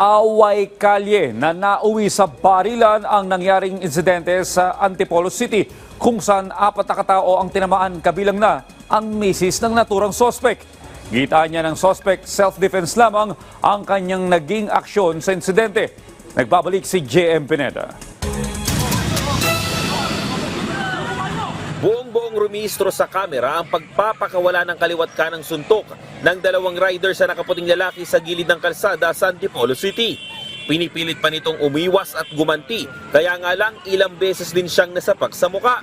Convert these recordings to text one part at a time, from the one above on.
away kalye na nauwi sa barilan ang nangyaring insidente sa Antipolo City kung saan 4 na katao ang tinamaan, kabilang na ang misis ng naturang sospek. Gita niya ng sospek, self-defense lamang ang kanyang naging aksyon sa insidente. Nagbabalik si JM Pineda. Buong-buong rumistro sa kamera ang pagpapakawala ng kaliwat kanang suntok ng 2 rider sa nakaputing lalaki sa gilid ng kalsada sa Antipolo City. Pinipilit pa nitong umiwas at gumanti, kaya nga lang ilang beses din siyang nasapak sa muka.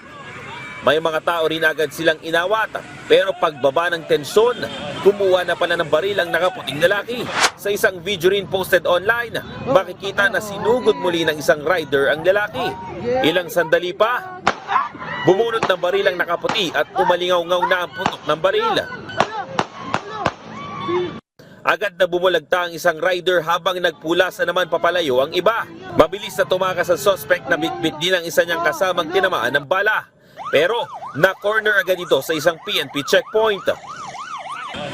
May mga tao rin agad silang inawat, pero pagbaba ng tensyon, kumuha na pala ng baril ang nakaputing lalaki. Sa isang video rin posted online, makikita na sinugod muli ng isang rider ang lalaki. Ilang sandali pa, bumunot ng baril ang nakaputi at umalingaw-ngaw na ang putok ng baril. Agad na bumulagta ang isang rider habang nagpulasa naman papalayo ang iba. Mabilis na tumakas sa suspect na bitbit din ang isa niyang kasamang tinamaan ng bala. Pero na-corner agad ito sa isang PNP checkpoint.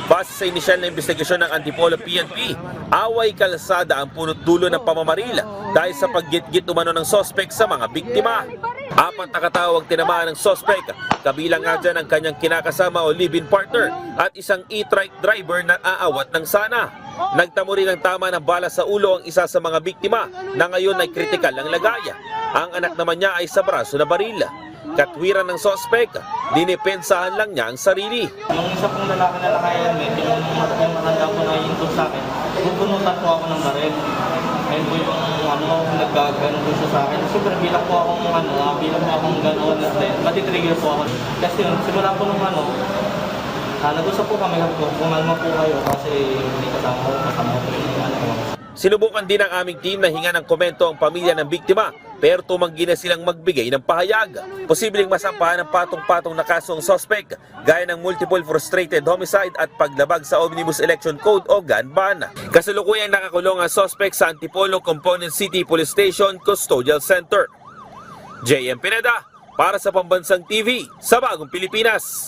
Base sa inisyal na investigasyon ng Antipolo PNP, away kalsada ang punot dulo ng pamamaril dahil sa paggit-git umano ng sospek sa mga biktima. 4 na katao ang tinamaan ng sospek, kabilang nga dyan ang kanyang kinakasama o live-in partner at isang e-trike driver na aawat ng sana. Nagtamo rin ng tama ng bala sa ulo ang isa sa mga biktima na ngayon ay kritikal ang lagaya. Ang anak naman niya ay sa braso na baril. Katwiran ng sospek, dinipensahan lang niya ang sarili. Yung isa pong lalaki na naka-helmet, yung matanda po na yun sa akin, bubunutan po ako ng baril. Ayun po yung nagkagano po siya sa akin. Siyempre bilang po akong gano'n, matitrigger po ako. Kasi simula po nung nag-usap po kami, kumalma po kayo kasi hindi kasama po yung Sinubukan din ng aming team na hinga ng komento ang pamilya ng biktima, pero tumanggi na silang magbigay ng pahayag. Posibleng masampahan ng patong-patong na kaso ang suspect, gaya ng multiple frustrated homicide at paglabag sa Omnibus Election Code o gun ban. Kasalukuyang nakakulong ang suspect sa Antipolo Component City Police Station Custodial Center. JM Pineda para sa Pambansang TV sa Bagong Pilipinas.